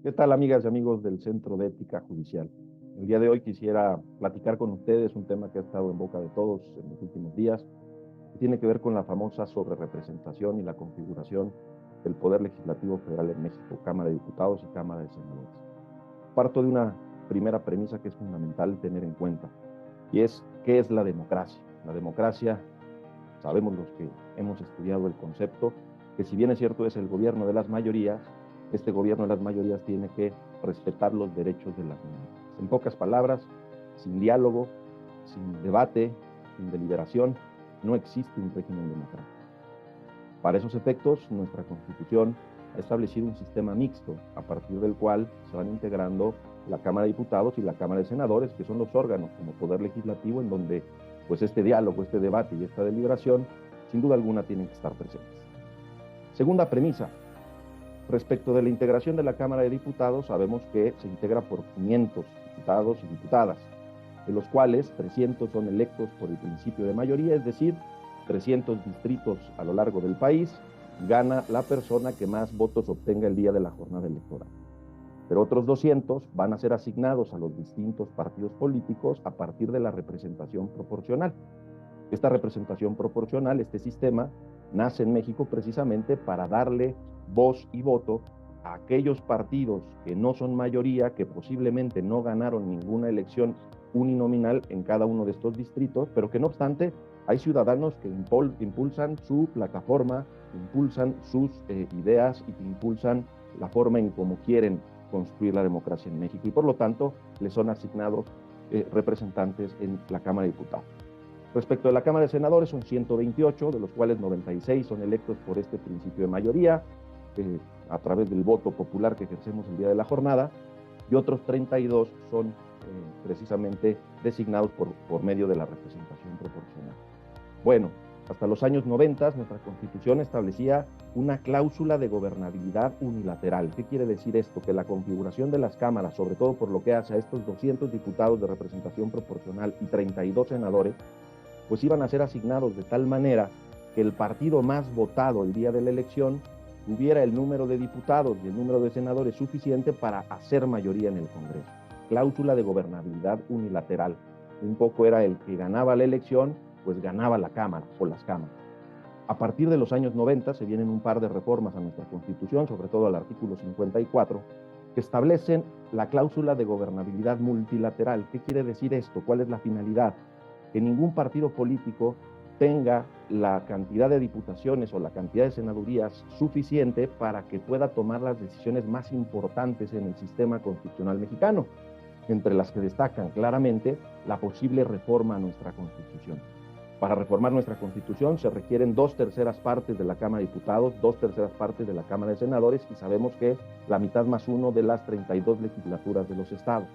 ¿Qué tal, amigas y amigos del Centro de Ética Judicial? El día de hoy quisiera platicar con ustedes un tema que ha estado en boca de todos en los últimos días, que tiene que ver con la famosa sobrerepresentación y la configuración del Poder Legislativo Federal en México, Cámara de Diputados y Cámara de Senadores. Parto de una primera premisa que es fundamental tener en cuenta, y es ¿qué es la democracia? La democracia, sabemos los que hemos estudiado el concepto, que si bien es cierto es el gobierno de las mayorías, este gobierno de las mayorías tiene que respetar los derechos de las minorías. En pocas palabras, sin diálogo, sin debate, sin deliberación, no existe un régimen democrático. Para esos efectos, nuestra Constitución ha establecido un sistema mixto, a partir del cual se van integrando la Cámara de Diputados y la Cámara de Senadores, que son los órganos como Poder Legislativo en donde pues este diálogo, este debate y esta deliberación, sin duda alguna, tienen que estar presentes. Segunda premisa. Respecto de la integración de la Cámara de Diputados, sabemos que se integra por 500 diputados y diputadas, de los cuales 300 son electos por el principio de mayoría, es decir, 300 distritos a lo largo del país, gana la persona que más votos obtenga el día de la jornada electoral. Pero otros 200 van a ser asignados a los distintos partidos políticos a partir de la representación proporcional. Esta representación proporcional, este sistema, nace en México precisamente para darle voz y voto a aquellos partidos que no son mayoría, que posiblemente no ganaron ninguna elección uninominal en cada uno de estos distritos, pero que no obstante hay ciudadanos que impulsan su plataforma, impulsan sus ideas y que impulsan la forma en cómo quieren construir la democracia en México y por lo tanto les son asignados representantes en la Cámara de Diputados. Respecto de la Cámara de Senadores, son 128, de los cuales 96 son electos por este principio de mayoría, a través del voto popular que ejercemos el día de la jornada, y otros 32 son precisamente designados por medio de la representación proporcional. Bueno, hasta los años 90 nuestra Constitución establecía una cláusula de gobernabilidad unilateral. ¿Qué quiere decir esto? Que la configuración de las cámaras, sobre todo por lo que hace a estos 200 diputados de representación proporcional y 32 senadores, pues iban a ser asignados de tal manera que el partido más votado el día de la elección tuviera el número de diputados y el número de senadores suficiente para hacer mayoría en el Congreso. Cláusula de gobernabilidad unilateral. Un poco era el que ganaba la elección, pues ganaba la Cámara o las cámaras. A partir de los años 90 se vienen un par de reformas a nuestra Constitución, sobre todo al artículo 54, que establecen la cláusula de gobernabilidad multilateral. ¿Qué quiere decir esto? ¿Cuál es la finalidad? Que ningún partido político tenga la cantidad de diputaciones o la cantidad de senadurías suficiente para que pueda tomar las decisiones más importantes en el sistema constitucional mexicano, entre las que destacan claramente la posible reforma a nuestra Constitución. Para reformar nuestra Constitución se requieren 2/3 partes de la Cámara de Diputados, 2/3 partes de la Cámara de Senadores y sabemos que la mitad más uno de las 32 legislaturas de los estados.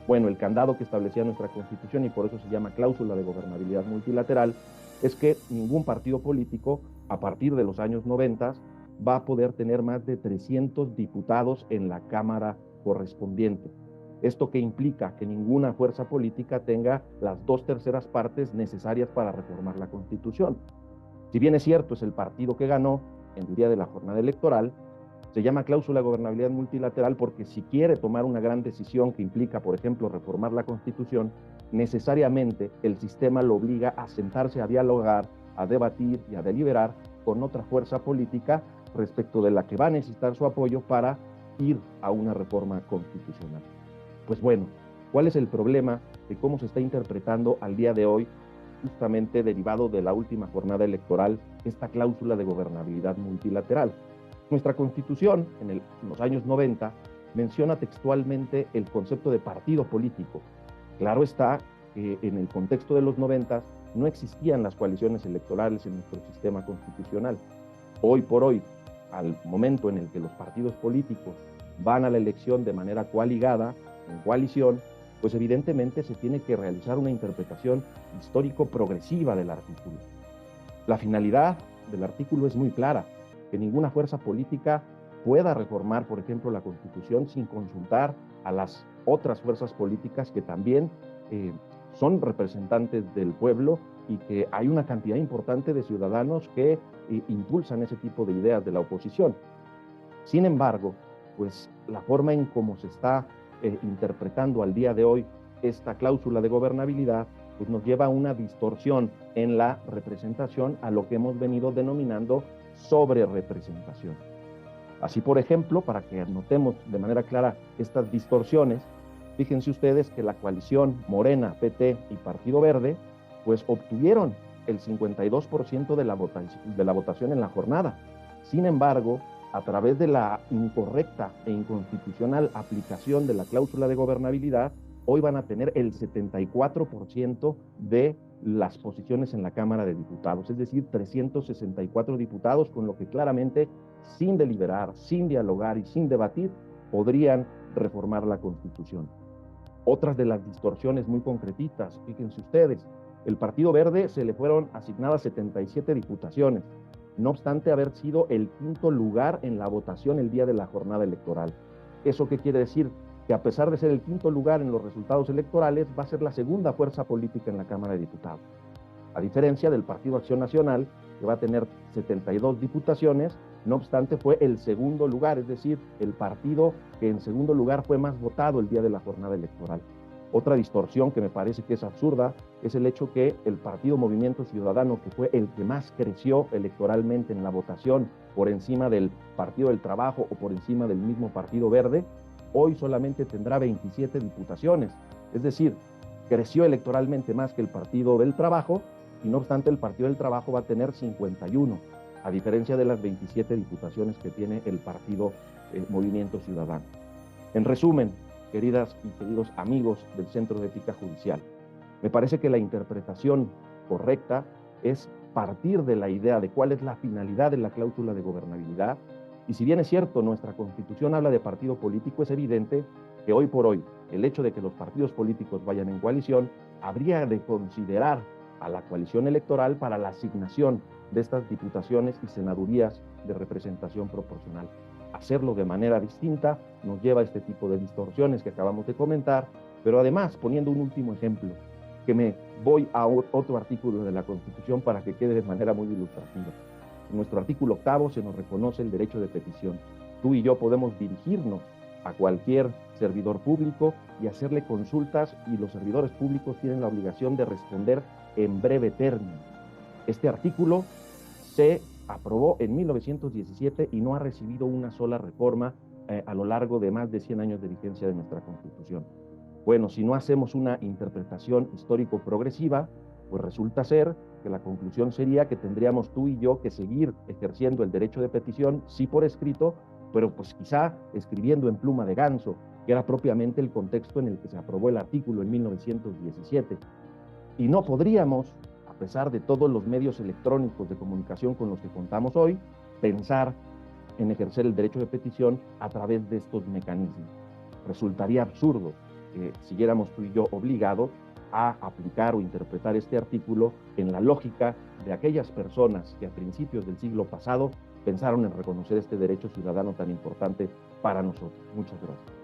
Bueno, el candado que establecía nuestra Constitución, y por eso se llama cláusula de gobernabilidad multilateral, es que ningún partido político, a partir de los años 90, va a poder tener más de 300 diputados en la Cámara correspondiente. ¿Esto qué implica? Que ninguna fuerza política tenga las 2/3 partes necesarias para reformar la Constitución. Si bien es cierto, es el partido que ganó en el día de la jornada electoral, se llama cláusula de gobernabilidad multilateral porque si quiere tomar una gran decisión que implica, por ejemplo, reformar la Constitución, necesariamente el sistema lo obliga a sentarse a dialogar, a debatir y a deliberar con otra fuerza política respecto de la que va a necesitar su apoyo para ir a una reforma constitucional. Pues bueno, ¿cuál es el problema de cómo se está interpretando al día de hoy, justamente derivado de la última jornada electoral, esta cláusula de gobernabilidad multilateral? Nuestra Constitución, en los años 90, menciona textualmente el concepto de partido político. Claro está que en el contexto de los 90 no existían las coaliciones electorales en nuestro sistema constitucional. Hoy por hoy, al momento en el que los partidos políticos van a la elección de manera coaligada, en coalición, pues evidentemente se tiene que realizar una interpretación histórico-progresiva del artículo. La finalidad del artículo es muy clara, que ninguna fuerza política pueda reformar, por ejemplo, la Constitución sin consultar a las otras fuerzas políticas que también son representantes del pueblo y que hay una cantidad importante de ciudadanos que impulsan ese tipo de ideas de la oposición. Sin embargo, pues la forma en cómo se está interpretando al día de hoy esta cláusula de gobernabilidad, pues nos lleva a una distorsión en la representación, a lo que hemos venido denominando sobrerepresentación. Así, por ejemplo, para que notemos de manera clara estas distorsiones, fíjense ustedes que la coalición Morena, PT y Partido Verde, pues obtuvieron el 52% de la votación en la jornada. Sin embargo, a través de la incorrecta e inconstitucional aplicación de la cláusula de gobernabilidad, hoy van a tener el 74% de las posiciones en la Cámara de Diputados, es decir, 364 diputados, con lo que claramente, sin deliberar, sin dialogar y sin debatir, podrían reformar la Constitución. Otras de las distorsiones muy concretitas, fíjense ustedes, el Partido Verde se le fueron asignadas 77 diputaciones, no obstante haber sido el quinto lugar en la votación el día de la jornada electoral. ¿Eso qué quiere decir? Que a pesar de ser el quinto lugar en los resultados electorales, va a ser la segunda fuerza política en la Cámara de Diputados. A diferencia del Partido Acción Nacional, que va a tener 72 diputaciones, no obstante fue el segundo lugar, es decir, el partido que en segundo lugar fue más votado el día de la jornada electoral. Otra distorsión que me parece que es absurda es el hecho que el Partido Movimiento Ciudadano, que fue el que más creció electoralmente en la votación por encima del Partido del Trabajo o por encima del mismo Partido Verde, hoy solamente tendrá 27 diputaciones. Es decir, creció electoralmente más que el Partido del Trabajo y no obstante el Partido del Trabajo va a tener 51, a diferencia de las 27 diputaciones que tiene el Partido Movimiento Ciudadano. En resumen, queridas y queridos amigos del Centro de Ética Judicial, me parece que la interpretación correcta es partir de la idea de cuál es la finalidad de la cláusula de gobernabilidad, y si bien es cierto, nuestra Constitución habla de partido político, es evidente que hoy por hoy el hecho de que los partidos políticos vayan en coalición habría de considerar a la coalición electoral para la asignación de estas diputaciones y senadurías de representación proporcional. Hacerlo de manera distinta nos lleva a este tipo de distorsiones que acabamos de comentar, pero además, poniendo un último ejemplo, que me voy a otro artículo de la Constitución para que quede de manera muy ilustrativa. En nuestro artículo 8 se nos reconoce el derecho de petición. Tú y yo podemos dirigirnos a cualquier servidor público y hacerle consultas, y los servidores públicos tienen la obligación de responder en breve término. Este artículo se aprobó en 1917 y no ha recibido una sola reforma a lo largo de más de 100 años de vigencia de nuestra Constitución. Bueno, si no hacemos una interpretación histórico-progresiva, pues resulta ser que la conclusión sería que tendríamos tú y yo que seguir ejerciendo el derecho de petición, sí por escrito, pero pues quizá escribiendo en pluma de ganso, que era propiamente el contexto en el que se aprobó el artículo en 1917. Y no podríamos, a pesar de todos los medios electrónicos de comunicación con los que contamos hoy, pensar en ejercer el derecho de petición a través de estos mecanismos. Resultaría absurdo que siguiéramos tú y yo obligados a aplicar o interpretar este artículo en la lógica de aquellas personas que a principios del siglo pasado pensaron en reconocer este derecho ciudadano tan importante para nosotros. Muchas gracias.